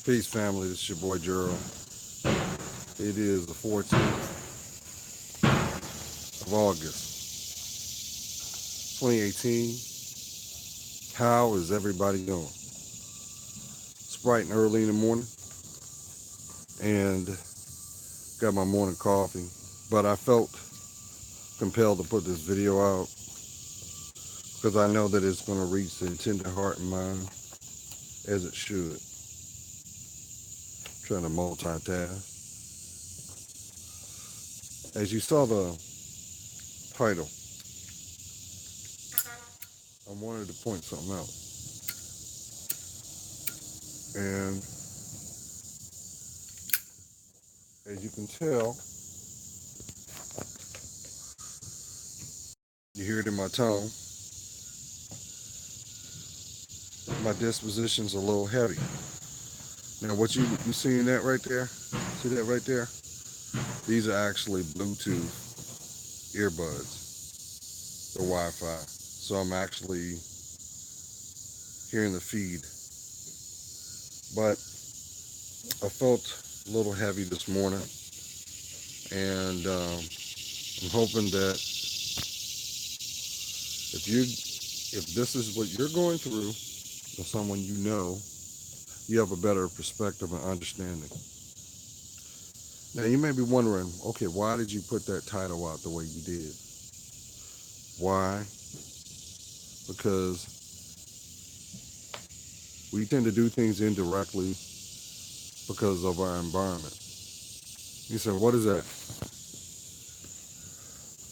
Peace, family. This is your boy Gerald. It is the 14th of August, 2018. How is everybody doing? It's bright and early in the morning, and got my morning coffee. But I felt compelled to put this video out because I know that it's going to reach the intended heart and mind as it should. I'm trying to multitask. As you saw the title, I wanted to point something out. And as you can tell, you hear it in my tone, my disposition's a little heavy. Now, what you seeing that right there? See that right there? These are actually Bluetooth earbuds, the Wi-Fi. So I'm actually hearing the feed. But I felt a little heavy this morning, and I'm hoping that if this is what you're going through, or someone you know, you have a better perspective and understanding. Now, you may be wondering, okay, why did you put that title out the way you did? Why? Because we tend to do things indirectly because of our environment. You said, what is that?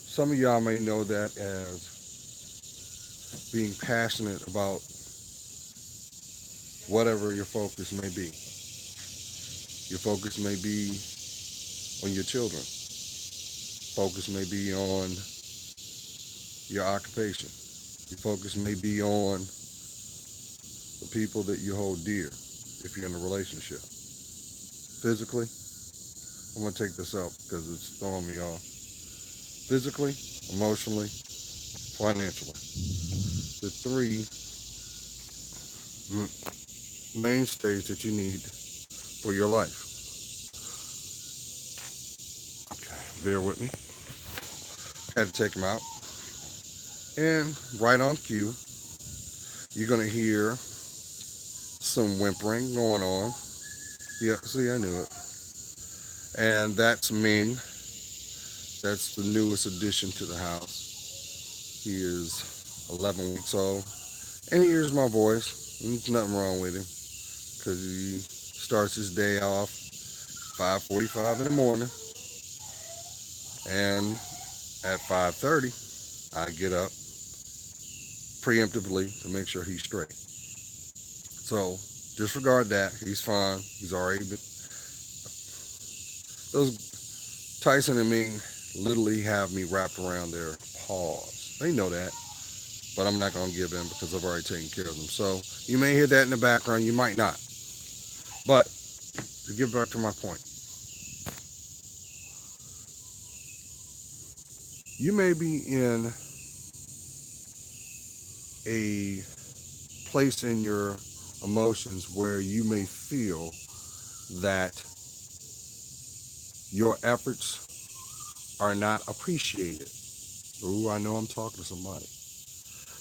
Some of y'all may know that as being passionate about whatever your focus may be. Your focus may be on your children. Focus may be on your occupation. Your focus may be on the people that you hold dear if you're in a relationship. Physically, I'm going to take this out because it's throwing me off. Physically, emotionally, financially. The three mainstays that you need for your life. Okay, bear with me. Had to take them out. And right on cue, you're going to hear some whimpering going on. Yeah, see, I knew it. And that's Ming. That's the newest addition to the house. He is 11 weeks old. And he hears my voice. And there's nothing wrong with him because he starts his day off 5:45 in the morning. And at 5:30, I get up preemptively to make sure he's straight. So disregard that. He's fine. He's already been. Those Tyson and Ming literally have me wrapped around their paws. They know that, but I'm not going to give in because I've already taken care of them. So you may hear that in the background. You might not. But to get back to my point, you may be in a place in your emotions where you may feel that your efforts are not appreciated. Ooh, I know I'm talking to somebody.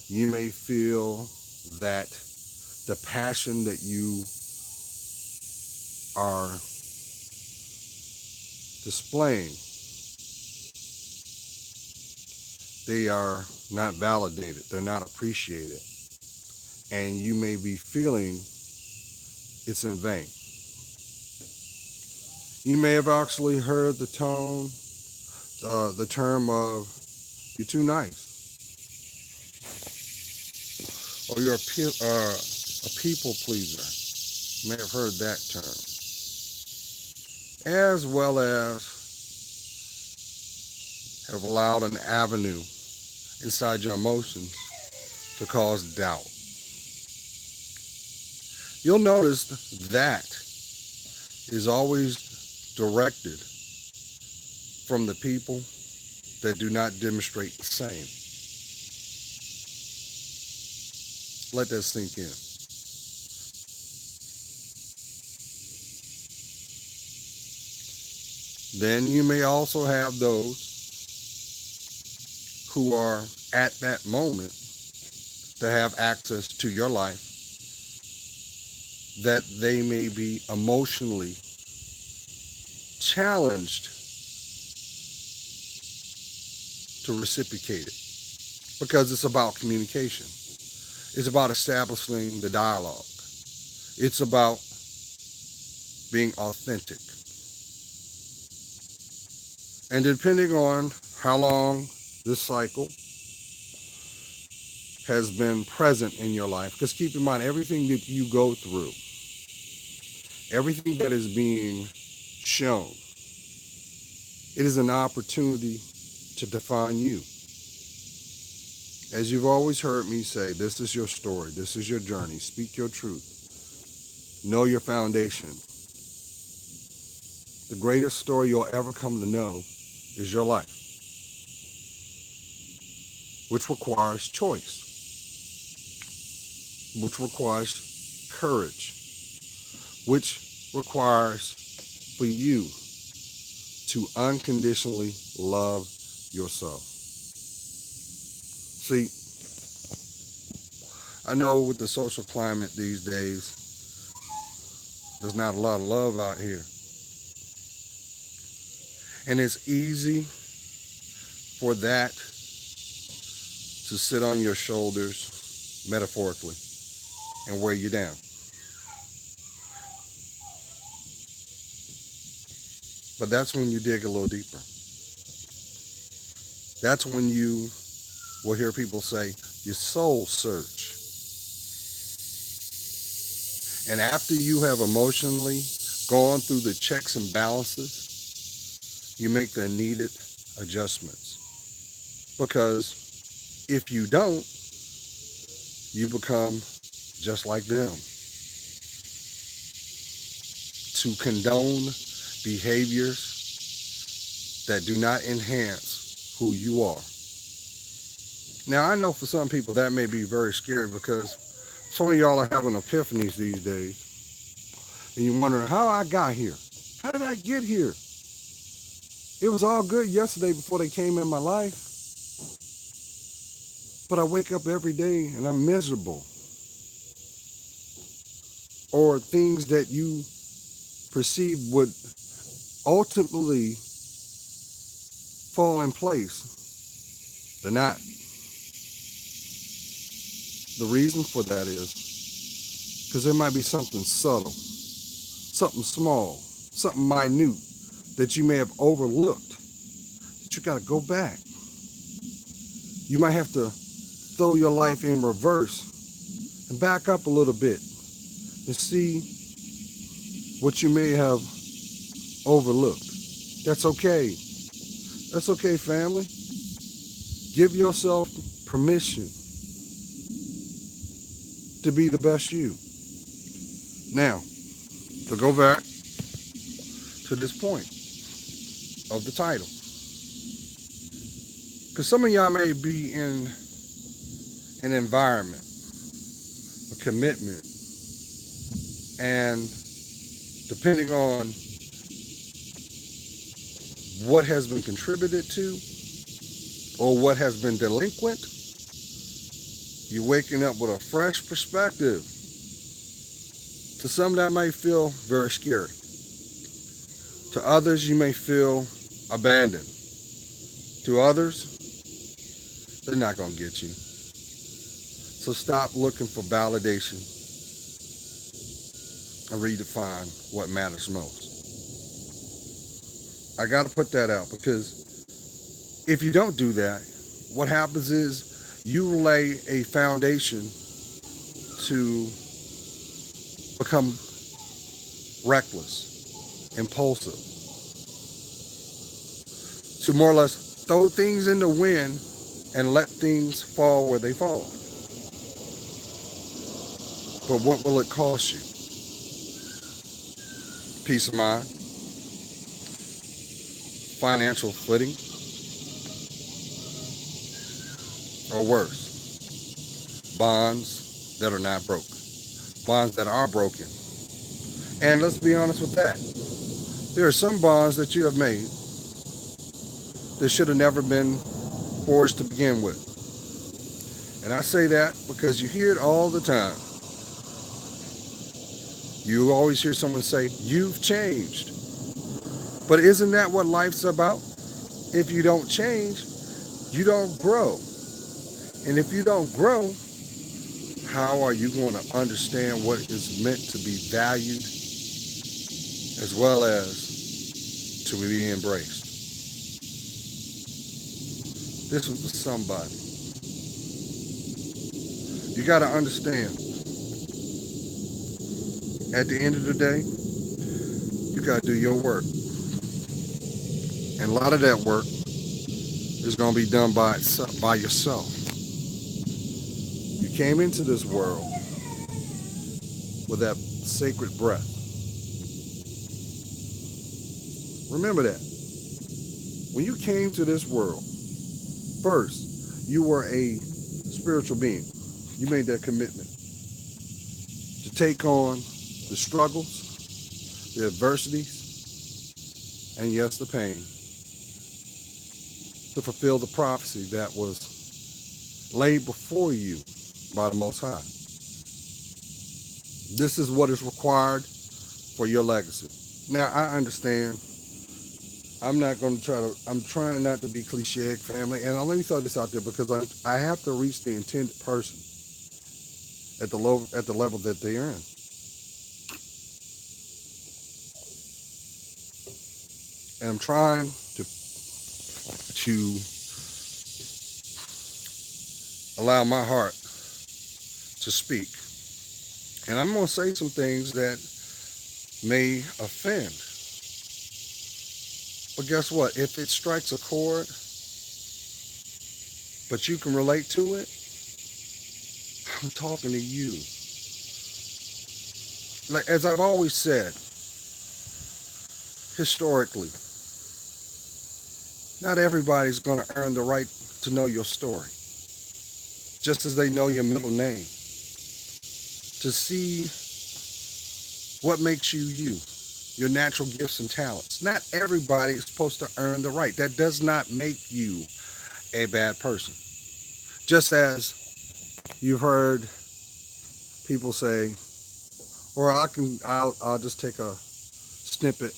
You may feel that the passion that you are displaying, they are not validated, they're not appreciated, and you may be feeling it's in vain. You may have actually heard the term of you're too nice, or you're a people pleaser. You may have heard that term, as well as have allowed an avenue inside your emotions to cause doubt. You'll notice that is always directed from the people that do not demonstrate the same. Let that sink in. Then you may also have those who are at that moment to have access to your life that they may be emotionally challenged to reciprocate it because it's about communication. It's about establishing the dialogue. It's about being authentic. And depending on how long this cycle has been present in your life, because keep in mind, everything that you go through, everything that is being shown, it is an opportunity to define you. As you've always heard me say, this is your story, this is your journey. Speak your truth. Know your foundation. The greatest story you'll ever come to know is your life, which requires choice, which requires courage, which requires for you to unconditionally love yourself. See, I know with the social climate these days, there's not a lot of love out here. And it's easy for that to sit on your shoulders, metaphorically, and weigh you down. But that's when you dig a little deeper. That's when you will hear people say, your soul search. And after you have emotionally gone through the checks and balances, you make the needed adjustments. Because if you don't, you become just like them. To condone behaviors that do not enhance who you are. Now, I know for some people that may be very scary because some of y'all are having epiphanies these days. And you're wondering how I got here. How did I get here? It was all good yesterday before they came in my life. But I wake up every day and I'm miserable. Or things that you perceive would ultimately fall in place. They're not. The reason for that is because there might be something subtle, something small, something minute that you may have overlooked, that you got to go back. You might have to throw your life in reverse and back up a little bit and see what you may have overlooked. That's okay. That's okay, family. Give yourself permission to be the best you. Now, to go back to this point of the title. Because some of y'all may be in an environment, a commitment, and depending on what has been contributed to or what has been delinquent, you're waking up with a fresh perspective. To some, that might feel very scary. To others, you may feel abandoned. To others, they're not going to get you. So stop looking for validation and redefine what matters most. I got to put that out because if you don't do that, what happens is you lay a foundation to become reckless, impulsive, to more or less throw things in the wind and let things fall where they fall. But what will it cost you? Peace of mind, financial footing, or worse, bonds that are not broke, bonds that are broken. And let's be honest with that. There are some bonds that you have made that should have never been forged to begin with. And I say that because you hear it all the time. You always hear someone say, "You've changed." But isn't that what life's about? If you don't change, you don't grow. And if you don't grow, how are you going to understand what is meant to be valued as well as to be embraced? This was for somebody. You got to understand, at the end of the day, you got to do your work. And a lot of that work is going to be done by yourself. You came into this world with that sacred breath. Remember that. When you came to this world, first, you were a spiritual being. You made that commitment to take on the struggles, the adversities, and yes, the pain, to fulfill the prophecy that was laid before you by the Most High. This is what is required for your legacy. Now, I understand. I'm trying not to be cliche, family. And let me throw this out there because I have to reach the intended person at the level that they're in. And I'm trying to allow my heart to speak. And I'm going to say some things that may offend. But guess what? If it strikes a chord, but you can relate to it, I'm talking to you. Like, as I've always said, historically, not everybody's going to earn the right to know your story, just as they know your middle name, to see what makes you you, your natural gifts and talents. Not everybody is supposed to earn the right. That does not make you a bad person. Just as you've heard people say, or I'll just take a snippet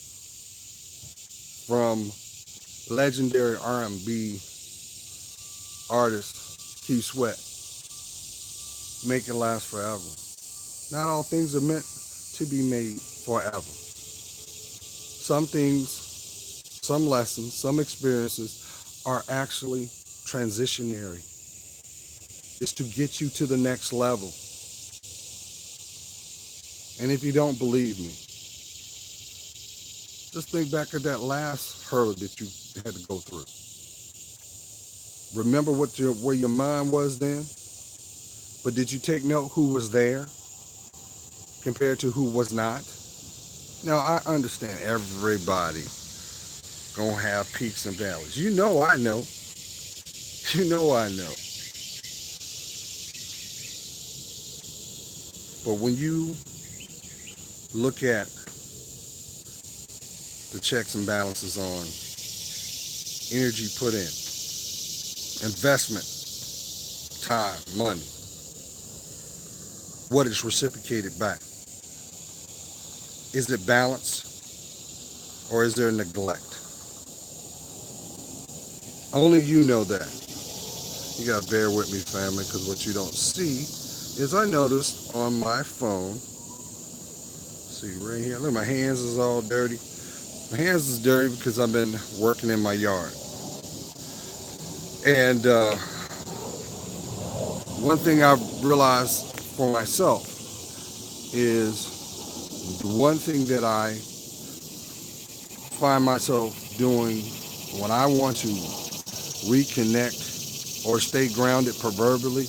from legendary R&B artist Keith Sweat, "Make it last forever." Not all things are meant to be made forever. Some things, some lessons, some experiences are actually transitionary. It's to get you to the next level. And if you don't believe me, just think back at that last hurdle that you had to go through. Remember where your mind was then? But did you take note who was there compared to who was not? Now, I understand everybody gonna have peaks and valleys. You know I know. You know I know. But when you look at the checks and balances on energy put in, investment, time, money, what is reciprocated back? Is it balance or is there neglect? Only you know that. You gotta bear with me, family, because what you don't see is I noticed on my phone, see right here, look, my hands is all dirty. My hands is dirty because I've been working in my yard. And one thing I've realized for myself is the one thing that I find myself doing when I want to reconnect or stay grounded proverbially,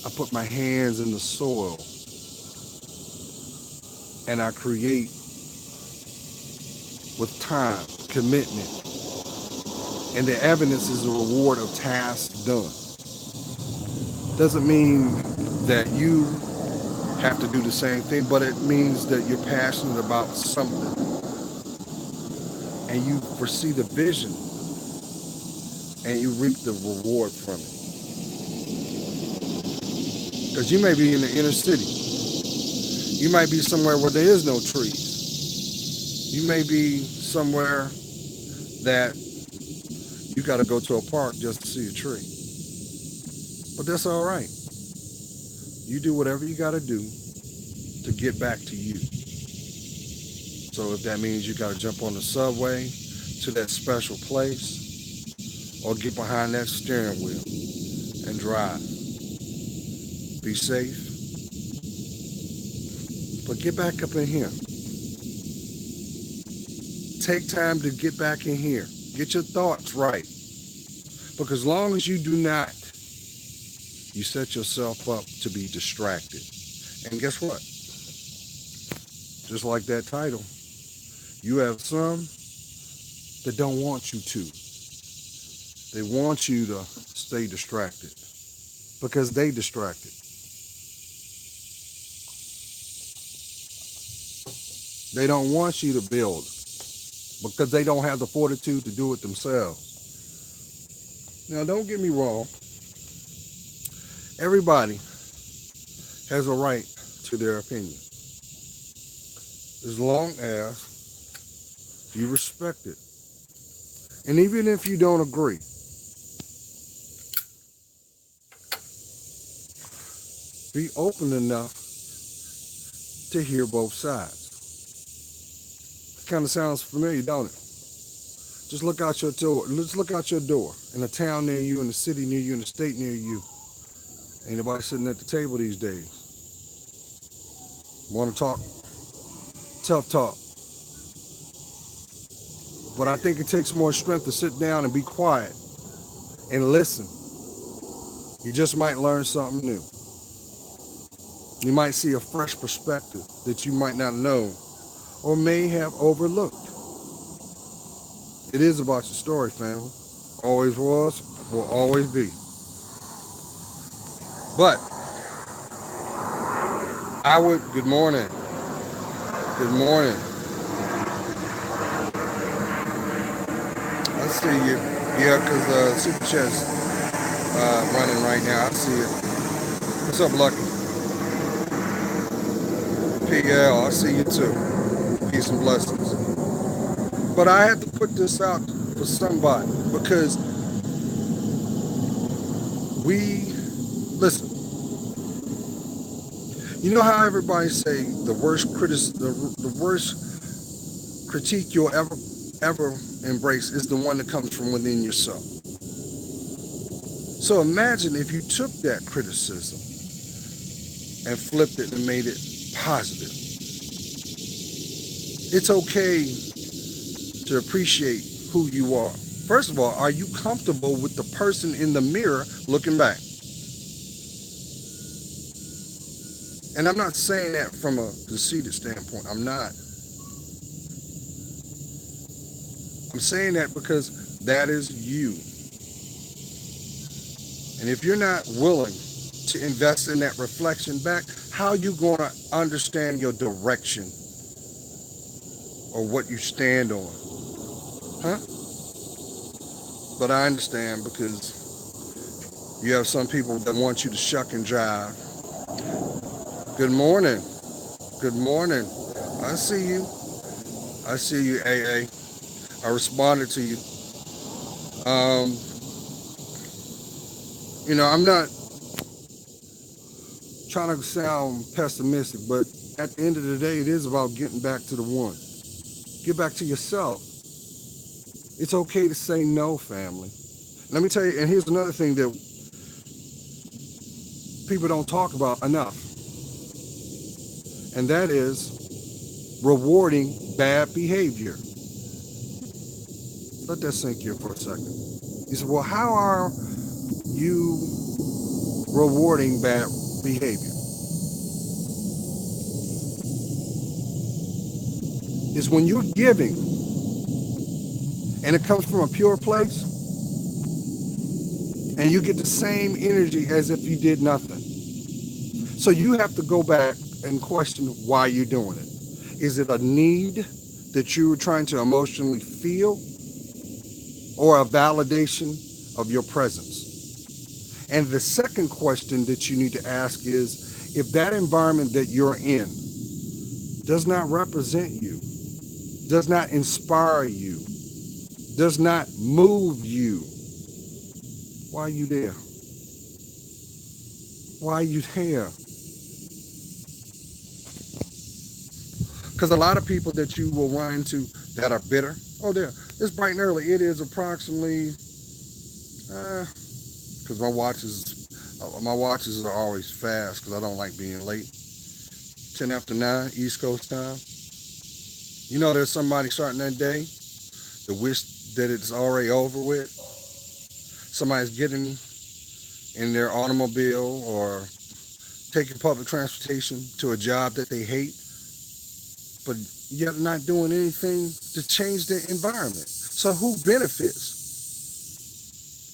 I put my hands in the soil and I create with time, commitment, and the evidence is the reward of tasks done. Doesn't mean that you have to do the same thing, but it means that you're passionate about something. and you foresee the vision and you reap the reward from it. Because you may be in the inner city. You might be somewhere where there is no trees. You may be somewhere that you got to go to a park just to see a tree. But that's all right. You do whatever you got to do to get back to you. So if that means you got to jump on the subway to that special place or get behind that steering wheel and drive. Be safe. But get back up in here. Take time to get back in here. Get your thoughts right. Because as long as you do not, you set yourself up to be distracted. And guess what? Just like that title, you have some that don't want you to. They want you to stay distracted because they distracted. They don't want you to build because they don't have the fortitude to do it themselves. Now, don't get me wrong. Everybody has a right to their opinion, as long as you respect it. And even if you don't agree, be open enough to hear both sides. It kind of sounds familiar, don't it? Just look out your door. Let's look out your door in a town near you, in a city near you, in a state near you. Ain't nobody sitting at the table these days. Want to talk? Tough talk. But I think it takes more strength to sit down and be quiet and listen. You just might learn something new. You might see a fresh perspective that you might not know or may have overlooked. It is about your story, family. Always was, will always be. But good morning. Good morning. I see you. Yeah, because Super Chat's running right now. I see it. What's up, Lucky? PL, I see you too. Peace and blessings. But I had to put this out for somebody because listen. You know how everybody say the worst critique you'll ever embrace is the one that comes from within yourself. So imagine if you took that criticism and flipped it and made it positive. It's okay to appreciate who you are. First of all, are you comfortable with the person in the mirror looking back? And I'm not saying that from a conceited standpoint. I'm not. I'm saying that because that is you. And if you're not willing to invest in that reflection back, how are you going to understand your direction or what you stand on? Huh? But I understand because you have some people that want you to shuck and jive. Good morning. Good morning. I see you. I see you, AA. I responded to you. I'm not trying to sound pessimistic, but at the end of the day, it is about getting back to the one. Get back to yourself. It's okay to say no, family. Let me tell you, and here's another thing that people don't talk about enough. And that is rewarding bad behavior. Let that sink in for a second. You say, well, how are you rewarding bad behavior? It's when you're giving and it comes from a pure place and you get the same energy as if you did nothing. So you have to go back and question why you're doing it. Is it a need that you were trying to emotionally feel, or a validation of your presence? And the second question that you need to ask is, if that environment that you're in does not represent you, does not inspire you, does not move you, why are you there? Why are you there? Because a lot of people that you will run into that are bitter, oh, there, it's bright and early. It is approximately, because my watches are always fast because I don't like being late. 10 after 9, East Coast time. You know, there's somebody starting that day that wish that it's already over with. Somebody's getting in their automobile or taking public transportation to a job that they hate, but yet not doing anything to change the environment. So who benefits?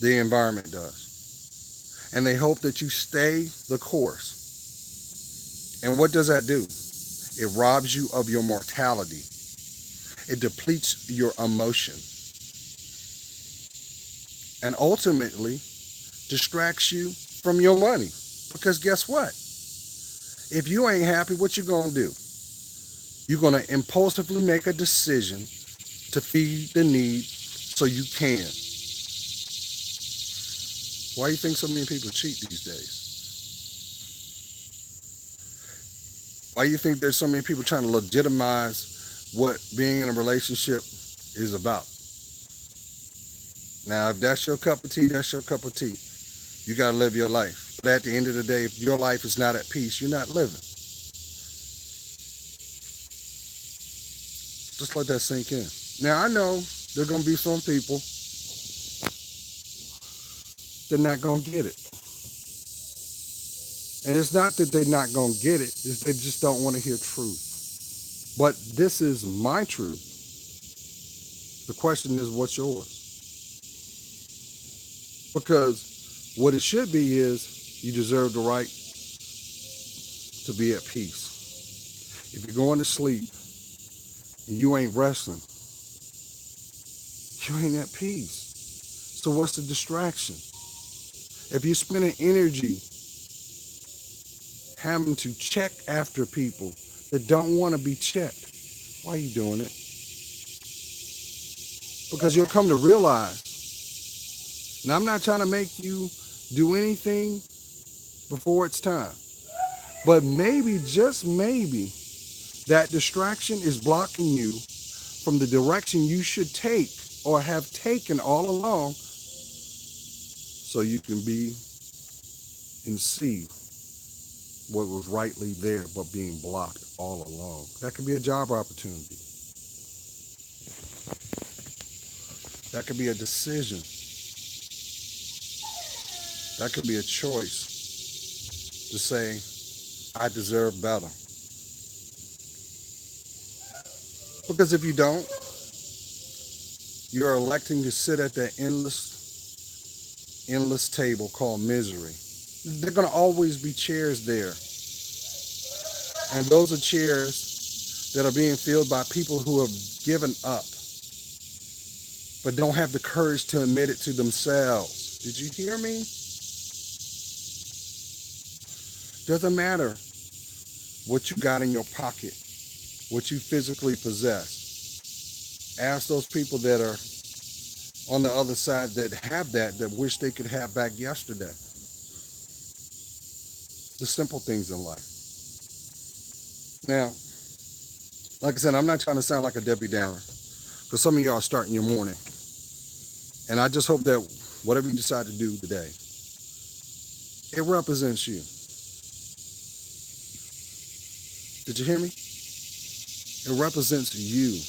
The environment does. And they hope that you stay the course. And what does that do? It robs you of your mortality. It depletes your emotion. And ultimately distracts you from your money. Because guess what? If you ain't happy, what you gonna do? You're gonna impulsively make a decision to feed the need so you can. Why do you think so many people cheat these days? Why do you think there's so many people trying to legitimize what being in a relationship is about? Now, if that's your cup of tea, that's your cup of tea. You got to live your life. But at the end of the day, if your life is not at peace, you're not living. Just let that sink in. Now, I know there are going to be some people that are not going to get it. And it's not that they're not going to get it, it's they just don't want to hear truth. But this is my truth. The question is, what's yours? Because what it should be is, you deserve the right to be at peace. If you're going to sleep and you ain't resting, you ain't at peace. So what's the distraction? If you're spending energy having to check after people that don't want to be checked, why are you doing it? Because you'll come to realize, and I'm not trying to make you do anything before it's time, but maybe, just maybe, that distraction is blocking you from the direction you should take or have taken all along, so you can be and see what was rightly there but being blocked all along. That could be a job opportunity. That could be a decision. That could be a choice to say, I deserve better. Because if you don't, you're electing to sit at that endless table called misery. There are going to always be chairs there. And those are chairs that are being filled by people who have given up, but don't have the courage to admit it to themselves. Did you hear me? Doesn't matter what you got in your pocket, what you physically possess. Ask those people that are on the other side that have that wish they could have back yesterday. The simple things in life. Now, like I said, I'm not trying to sound like a Debbie Downer, because some of y'all are starting your morning. And I just hope that whatever you decide to do today, it represents you. Did you hear me? It represents you,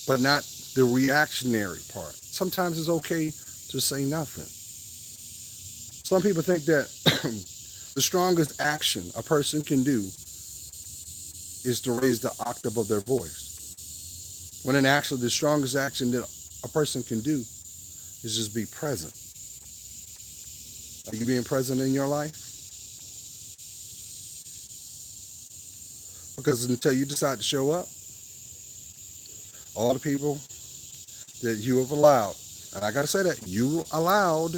but not the reactionary part. Sometimes it's okay to say nothing. Some people think that the strongest action a person can do is to raise the octave of their voice. When in actually the strongest action that a person can do is just be present. Are you being present in your life? Because until you decide to show up, all the people that you have allowed, and I gotta say that you allowed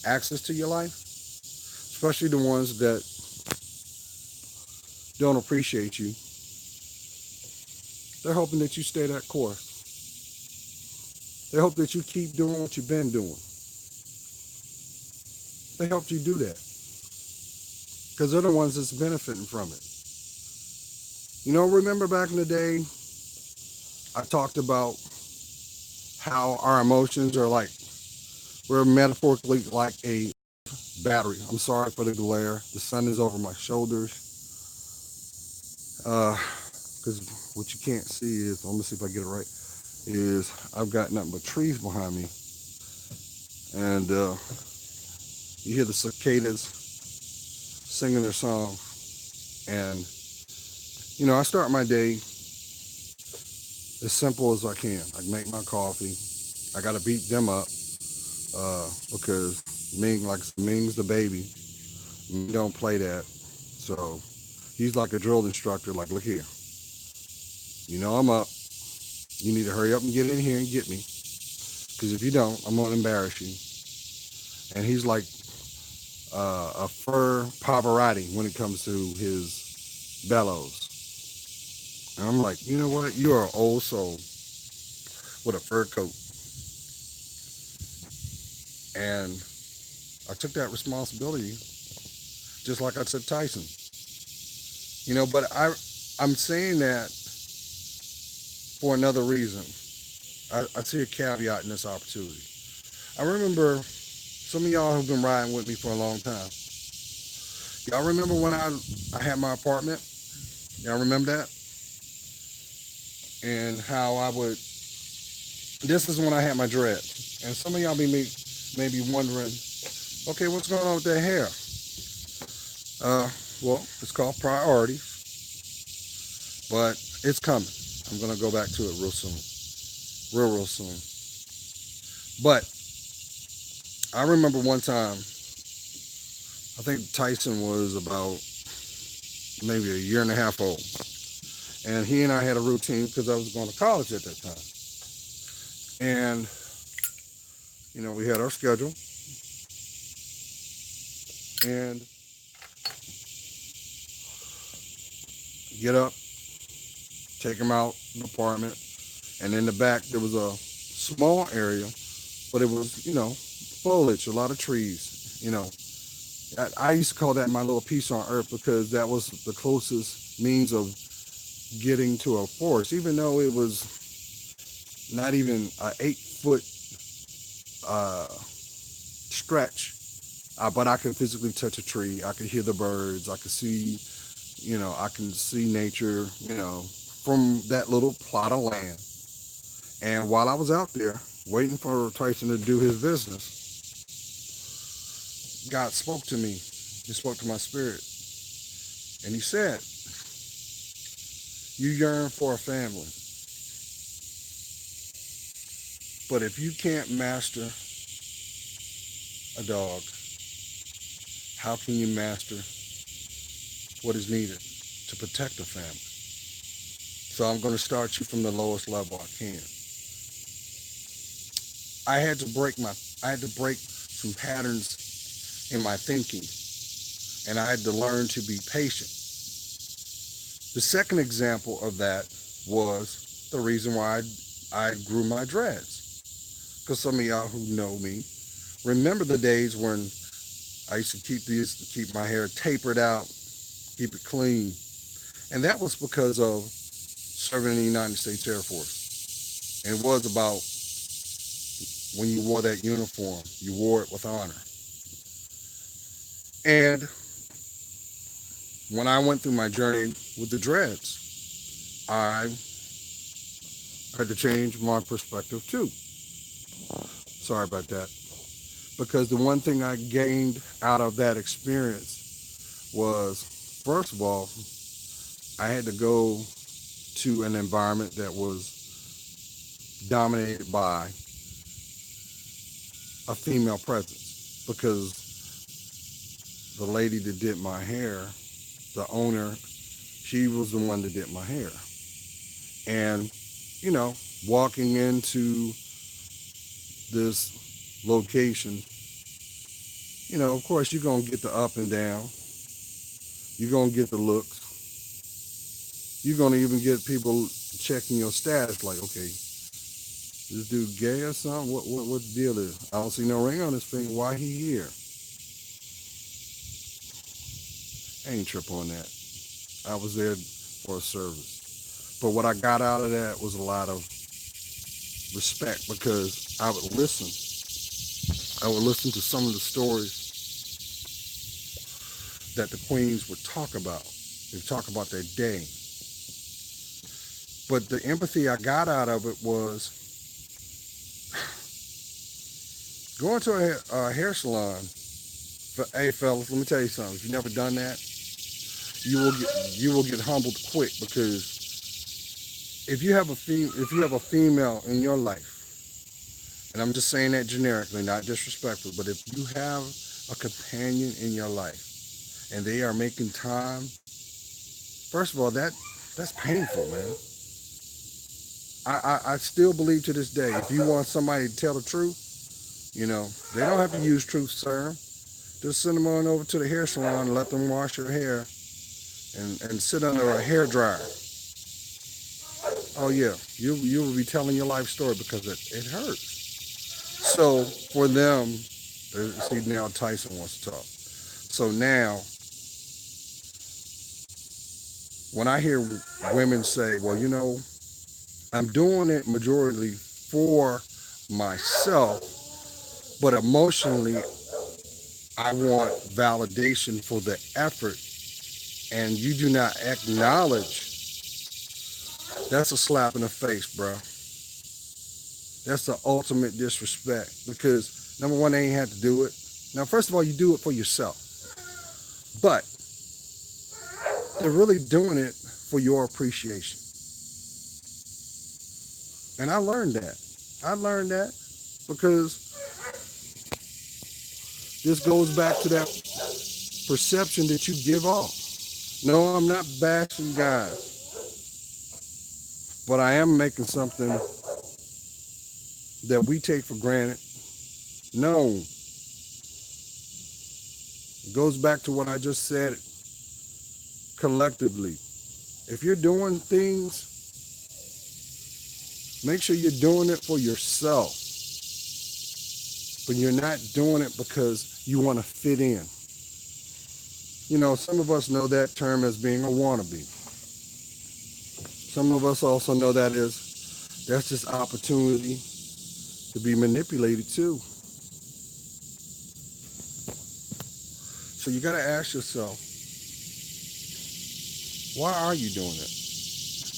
access to your life, especially the ones that don't appreciate you, they're hoping that you stay that course. They hope that you keep doing what you've been doing. They helped you do that because they're the ones that's benefiting from it. Remember back in the day, I talked about how our emotions are like, we're metaphorically like a battery. I'm sorry for the glare. The sun is over my shoulders. Because what you can't see is, let me see if I get it right, is I've got nothing but trees behind me. And you hear the cicadas singing their song. And, I start my day as simple as I can. I make my coffee. I got to beat them up because Ming's the baby. Ming don't play that. So he's like a drill instructor. Like, look here. I'm up. You need to hurry up and get in here and get me. Because if you don't, I'm going to embarrass you. And he's like a fur Pavarotti when it comes to his bellows. And I'm like, you know what? You are an old soul with a fur coat. And I took that responsibility, just like I said, Tyson. But I'm saying that for another reason. I see a caveat in this opportunity. I remember some of y'all who've been riding with me for a long time. Y'all remember when I had my apartment? Y'all remember that? And how this is when I had my dreads. And some of y'all may be wondering, okay, what's going on with that hair? Well, it's called priority, but it's coming. I'm going to go back to it real soon. Real soon. But I remember one time, I think Tyson was about maybe a year and a half old. And he and I had a routine because I was going to college at that time. And, we had our schedule. And get up, take him out the apartment. And in the back, there was a small area, but it was, foliage, a lot of trees. I used to call that my little piece on earth because that was the closest means of getting to a forest, even though it was not even an 8-foot stretch. But I could physically touch a tree. I could hear the birds. I could see, I can see nature, from that little plot of land. And while I was out there waiting for Tyson to do his business, God spoke to me. He spoke to my spirit. And he said, you yearn for a family. But if you can't master a dog, how can you master what is needed to protect a family? So I'm going to start you from the lowest level I can. I had to break some patterns in my thinking, and I had to learn to be patient. The second example of that was the reason why I grew my dreads. Because some of y'all who know me remember the days when I used to keep my hair tapered out, keep it clean. And that was because of serving in the United States Air Force. And it was about when you wore that uniform, you wore it with honor. And when I went through my journey with the dreads, I had to change my perspective too. Sorry about that. Because the one thing I gained out of that experience was, first of all, I had to go to an environment that was dominated by a female presence. Because the lady that did my hair, the owner, she was the one that did my hair. And, you know, walking into this location, you know, of course, you're going to get the up and down. You're going to get the looks. You're going to even get people checking your status like, okay, this dude gay or something? What the deal is? I don't see no ring on his finger. Why he here? I ain't trip on that. I was there for a service. But what I got out of that was a lot of respect because I would listen. I would listen to some of the stories that the queens would talk about. They would talk about their day. But the empathy I got out of it was going to a hair salon. Hey fellas, let me tell you something. If you've never done that, you will get humbled quick because if you have a female in your life, and I'm just saying that generically, not disrespectful, but if you have a companion in your life and they are making time, first of all, that's painful, man. I still believe to this day, if you want somebody to tell the truth, you know, they don't have to use truth serum. Just send them on over to the hair salon and let them wash your hair and sit under a hair dryer. Oh yeah, you will be telling your life story because it hurts. So for them, see now Tyson wants to talk. So now, when I hear women say, well, you know, I'm doing it majority for myself, but emotionally, I want validation for the effort, and you do not acknowledge, that's a slap in the face, bro. That's the ultimate disrespect because number one, they ain't had to do it. Now, first of all, you do it for yourself, but they're really doing it for your appreciation. And I learned that. I learned that because this goes back to that perception that you give off. No, I'm not bashing guys, but I am making something that we take for granted. No, it goes back to what I just said collectively. If you're doing things, make sure you're doing it for yourself, but you're not doing it because you want to fit in. You know, some of us know that term as being a wannabe. Some of us also know that's just opportunity to be manipulated too. So you got to ask yourself, why are you doing it?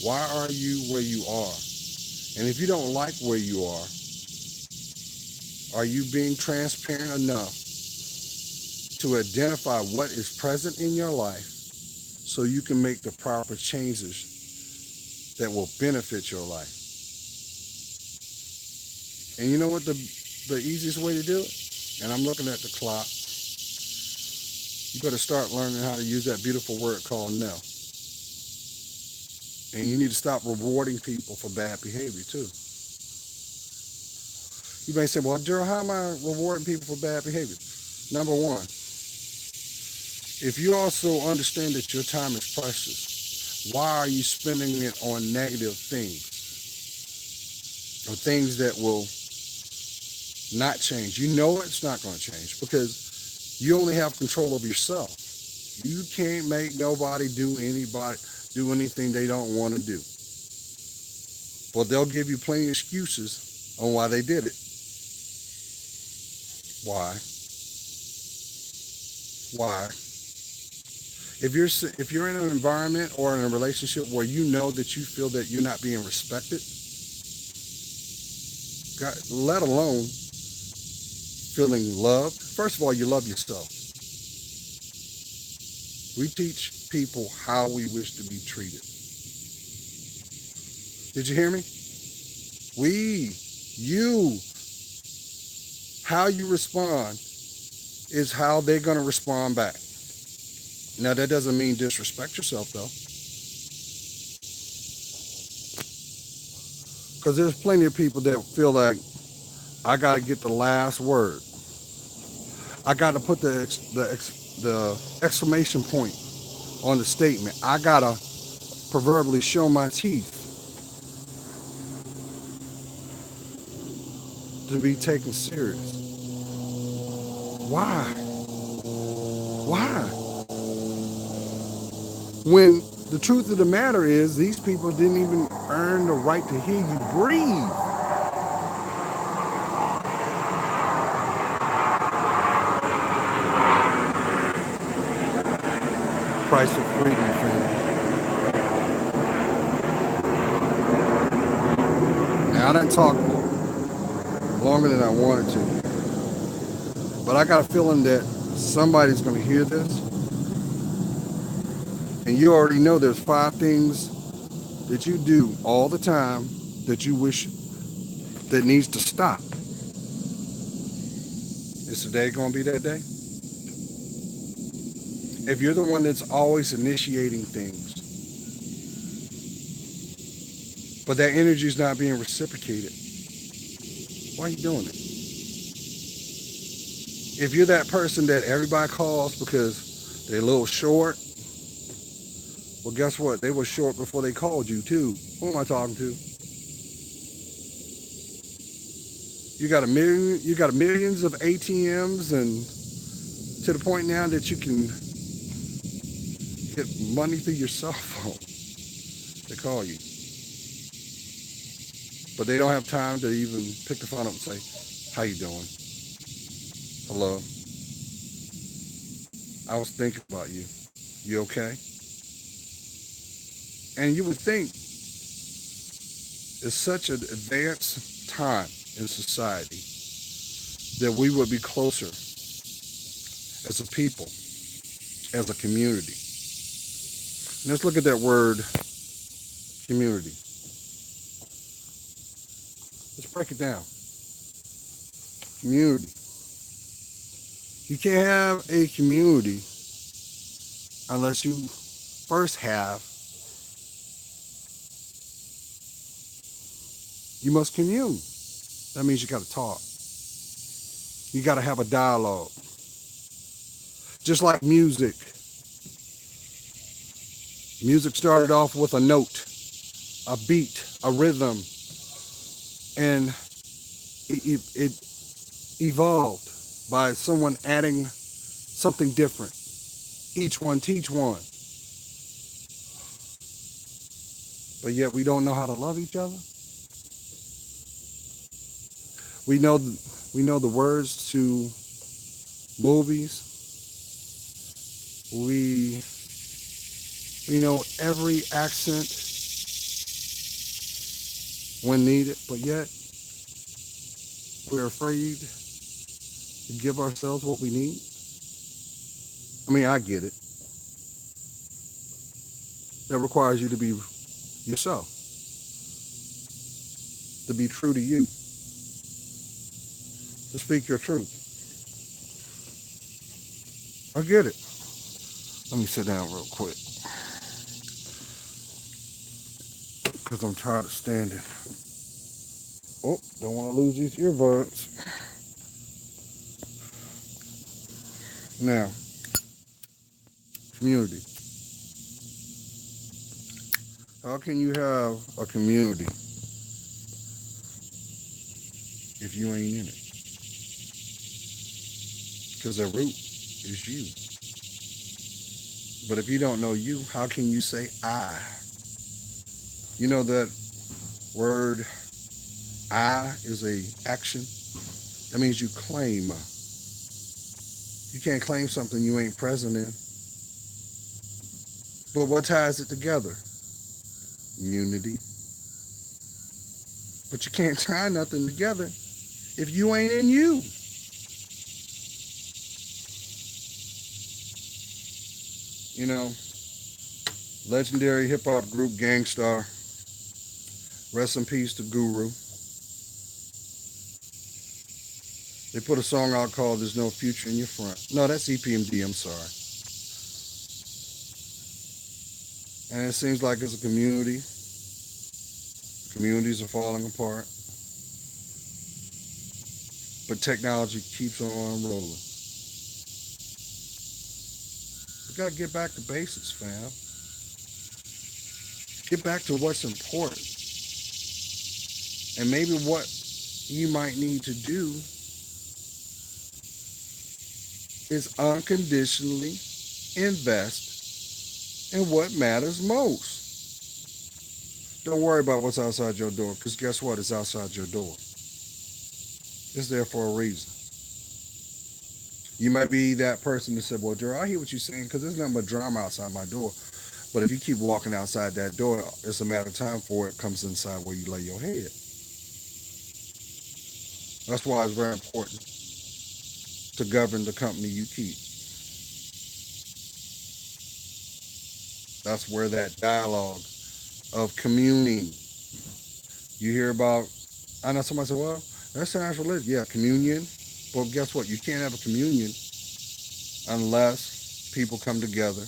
Why are you where you are? And if you don't like where you are you being transparent enough to identify what is present in your life so you can make the proper changes that will benefit your life? And you know what the easiest way to do it? And I'm looking at the clock. You better start learning how to use that beautiful word called no. And you need to stop rewarding people for bad behavior too. You may say, well, Gerald, how am I rewarding people for bad behavior? Number one, if you also understand that your time is precious, why are you spending it on negative things or things that will not change? You know it's not going to change because you only have control of yourself. You can't make nobody do anything they don't want to do. Well, they'll give you plenty of excuses on why they did it. Why? Why? If you're in an environment or in a relationship where you know that you feel that you're not being respected, let alone feeling loved, first of all, you love yourself. We teach people how we wish to be treated. Did you hear me? You, how you respond is how they're going to respond back. Now, that doesn't mean disrespect yourself, though. Because there's plenty of people that feel like I got to get the last word. I got to put the exclamation point on the statement. I got to proverbially show my teeth to be taken serious. Why? Why? When the truth of the matter is, these people didn't even earn the right to hear you breathe. Price of freedom, fam. Now, I done talked longer than I wanted to, but I got a feeling that somebody's going to hear this. And you already know there's 5 things that you do all the time that you wish that needs to stop. Is today going to be that day? If you're the one that's always initiating things, but that energy is not being reciprocated, why are you doing it? If you're that person that everybody calls because they're a little short, well, guess what? They were short before they called you too. Who am I talking to? You got millions of ATMs, and to the point now that you can get money through your cell phone. They call you, but they don't have time to even pick the phone up and say, "How you doing? Hello. I was thinking about you. You okay?" And you would think it's such an advanced time in society that we would be closer as a people, as a community. And let's look at that word community. Let's break it down. Community. You can't have a community unless you first you must commune. That means you got to talk. You got to have a dialogue. Just like music. Music started off with a note, a beat, a rhythm, and it evolved by someone adding something different. Each one teach one. But yet we don't know how to love each other. We know the words to movies. We know every accent when needed, but yet we're afraid to give ourselves what we need. I mean, I get it. That requires you to be yourself, to be true to you, to speak your truth. I get it. Let me sit down real quick because I'm tired of standing. Oh, don't want to lose these earbuds. Now, community. How can you have a community if you ain't in it? Because the root is you. But if you don't know you, how can you say I? You know that word I is a action. That means you claim. You can't claim something you ain't present in. But what ties it together? Unity. But you can't tie nothing together if you ain't in you. You know, legendary hip hop group Gang Starr. Rest in peace to Guru. They put a song out called There's No Future in Your Front. No, that's EPMD, I'm sorry. And it seems like as a community, Communities are falling apart, but technology keeps on rolling. We got to get back to basics, fam. Get back to what's important. And maybe what you might need to do is unconditionally invest in what matters most. Don't worry about what's outside your door, because guess what? It's outside your door. It's there for a reason. You might be that person that said, well, Gerald, I hear what you're saying, because there's nothing but drama outside my door. But if you keep walking outside that door, it's a matter of time before it comes inside where you lay your head. That's why it's very important to govern the company you keep. That's where that dialogue of communing. You hear about, I know somebody said, well, that sounds religious. Yeah, communion. But guess what? You can't have a communion unless people come together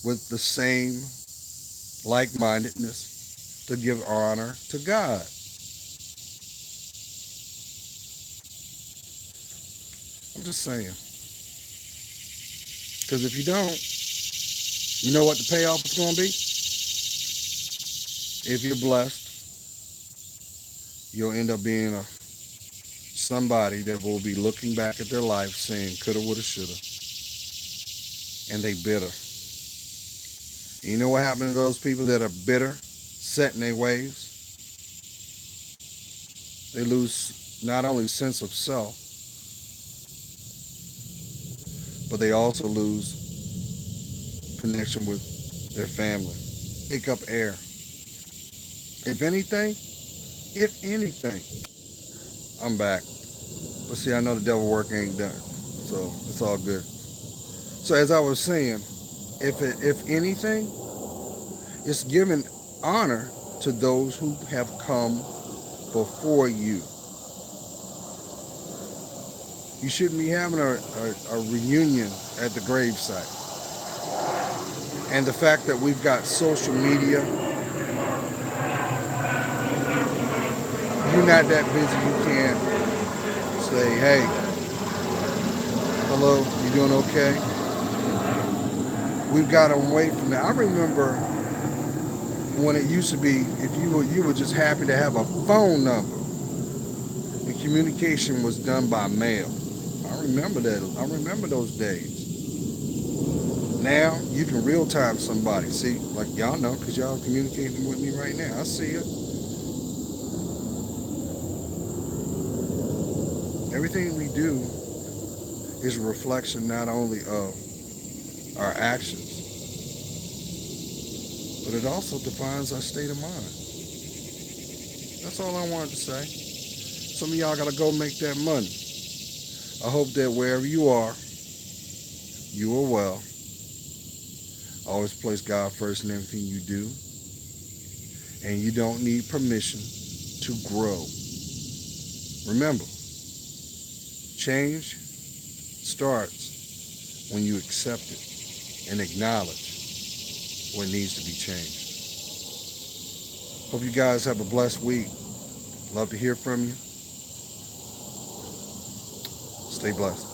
with the same like-mindedness to give honor to God. I'm just saying. Because if you don't, you know what the payoff is going to be? If you're blessed, you'll end up being somebody that will be looking back at their life saying coulda, woulda, shoulda, and they bitter. And you know what happened to those people that are bitter, set in their ways? They lose not only sense of self, but they also lose connection with their family. Pick up air. If anything, I'm back. But see, I know the devil work ain't done, so it's all good. So as I was saying, if anything, it's giving honor to those who have come before you. You shouldn't be having a reunion at the gravesite. And the fact that we've got social media, you're not that busy you can't say, hey, hello, you doing okay? We've got away from that. I remember when it used to be, if you were just happy to have a phone number, and communication was done by mail. I remember that. I remember those days. Now you can real time somebody. See, like y'all know, because y'all communicating with me right now. I see it. Everything we do is a reflection not only of our actions, but it also defines our state of mind. That's all I wanted to say. Some of y'all gotta go make that money. I hope that wherever you are well. Always place God first in everything you do. And you don't need permission to grow. Remember, change starts when you accept it and acknowledge what needs to be changed. Hope you guys have a blessed week. Love to hear from you. Stay blessed.